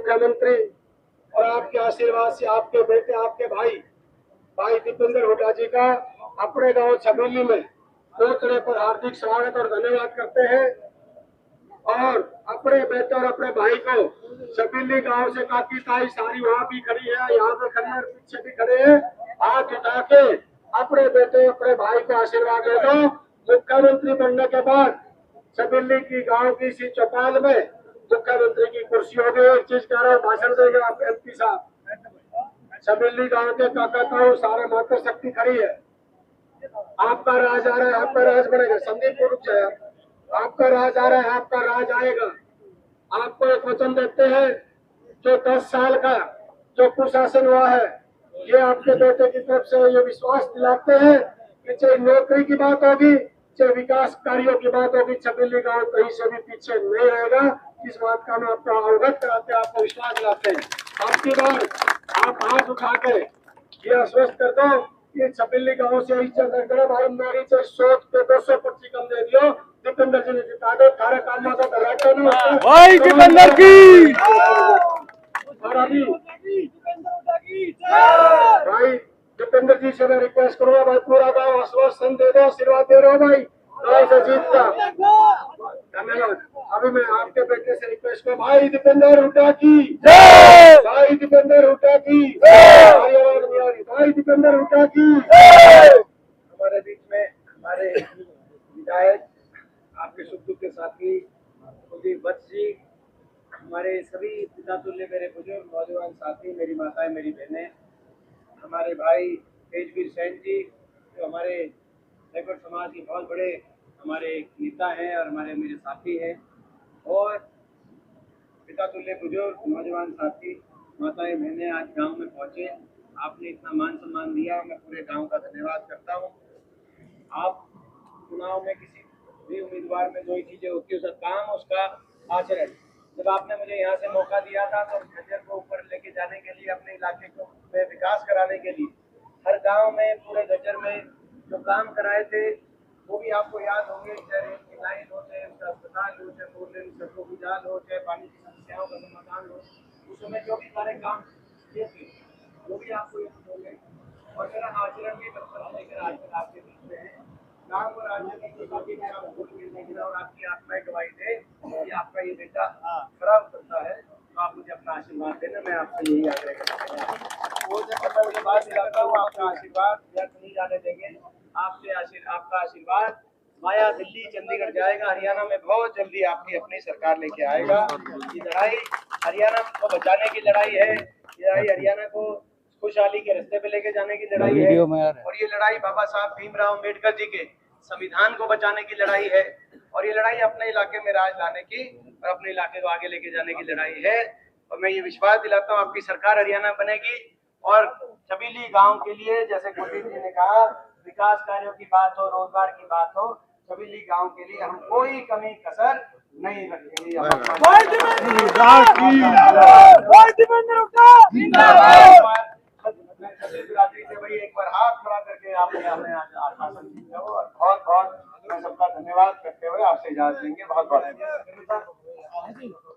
मुख्यमंत्री और आपके आशीर्वाद से आपके बेटे, आपके भाई दीपेंद्र हुड्डा जी का अपने गांव छबीली में पहुंचने पर हार्दिक स्वागत और धन्यवाद करते हैं। और अपने बेटे और अपने भाई को छबीली गांव से काकी ताई सारी वहाँ भी खड़ी है, यहाँ पे खड़ी है, पीछे भी खड़े हैं। हाथ उठा के अपने बेटे, अपने भाई को आशीर्वाद दे दो। मुख्यमंत्री बनने के बाद छबीली की गांव की इसी चौपाल में मुख्यमंत्री की कुर्सी होगी। एक चीज कह रहा हूँ, भाषण देगा आप एमपी साहब। छबीली गांव के काका ताऊ सारे माता शक्ति खड़ी है। आपका राज आ रहा है, आपका राज बनेगा। संदीप रुक जाए, आपका राज आ रहा है, आपका राज आएगा। आपको एक वचन देते हैं, जो 10 साल का जो कुशासन हुआ है, ये आपके बेटे की तरफ से ये विश्वास दिलाते हैं कि चाहे नौकरी की बात होगी, चाहे विकास कार्यों की बात होगी, छबीली गांव कहीं से भी पीछे नहीं रहेगा। इस बात का हम आपको अवगत कराते हैं, आपको विश्वास दिलाते हैं। आपकी बार आप हाथ उठा के ये आश्वस्त कर दो कि छबीली गांव से भाई मेरी से 100 पे 200 पर्ची कम दे दियो। दीपेंद्र जी ने जिता दो, सारे काम में तो भाई दीपेंद्र की और अभी भाई दीपेंद्र जी से मैं रिक्वेस्ट करूंगा, भाई पूरा गांव आश्वासन दे दो, आशीर्वाद दे रहे हो भाई गांव से जीत का। धन्यवाद। अभी मैं आपके बेटे से रिक्वेस्ट करूँ, भाई दीपेंद्र हुड्डा की जय, भाई दीपेंद्र हुड्डा की जय, भाई दीपेंद्र हुड्डा की जय। हमारे बीच में हमारे विधायक, आपके सुख दुख के साथी कुलदीप भट्ट जी, हमारे सभी पिता तुल्य मेरे बुजुर्ग नौजवान साथी, मेरी माताएं, मेरी बहनें, हमारे भाई तेजवीर सेन जी, जो हमारे लेबर समाज के बहुत बड़े हमारे नेता हैं और हमारे मेरे साथी हैं, और पिता तुल्य बुजुर्ग नौजवान साथी, माताएं, बहनें आज गांव में पहुंचे। आपने इतना मान सम्मान दिया, मैं पूरे गांव का धन्यवाद करता हूं। आप चुनाव में किसी भी उम्मीदवार में दो ही चीजें होती है, उसका काम, उसका आचरण। जब आपने मुझे यहाँ से मौका दिया था तो झज्जर को ऊपर लेके जाने के लिए, अपने इलाके को में विकास कराने के लिए, हर गांव में, पूरे झज्जर में जो काम कराए थे वो भी आपको याद होंगे। चाहे रेल की लाइन हो, चाहे अस्पताल हो, चाहे 4 लेन सड़कों की जाल हो, चाहे पानी की समस्याओं का समाधान हो, उस समय जो भी सारे काम किए थे वो भी आपको याद होंगे। और मेरा आचरण भी बचपन से लेकर आज तक आपके बीच में है। काम और आचरण की बाकी मेरा भूल मिलने की और आपकी आत्माएं गवाही दे कि आपका ये बेटा खराब करता है, तो आप मुझे अपना आशीर्वाद देना, मैं आपसे यही आग्रह करता हूँ। वो जब मैं मुझे बात दिलाता हूँ, आपका आशीर्वाद व्यर्थ नहीं जाने देंगे। आपका आशीर्वाद माया दिल्ली चंडीगढ़ जाएगा, हरियाणा में बहुत जल्दी आपकी अपनी सरकार लेके आएगा। ये लड़ाई हरियाणा को बचाने की लड़ाई है, ये लड़ाई हरियाणा को खुशहाली के रास्ते पे लेके जाने की लड़ाई है, और ये लड़ाई बाबा साहब भीमराव अम्बेडकर जी के संविधान को बचाने की लड़ाई है, और ये लड़ाई अपने इलाके में राज लाने की और अपने इलाके को आगे लेके जाने की लड़ाई है। और मैं ये विश्वास दिलाता हूँ, आपकी सरकार हरियाणा बनेगी। और छबीली गांव के लिए, जैसे कुलदीप जी ने कहा, विकास कार्यों की बात हो, रोजगार की बात हो, छबीली गांव के लिए हम कोई कमी कसर नहीं रखेंगे। बिरादरी से भाई एक बार हाथ खड़ा करके आपने हमें आश्वासन दिया, और बहुत बहुत मैं सबका धन्यवाद करते हुए आपसे इजाजत लेंगे। बहुत बहुत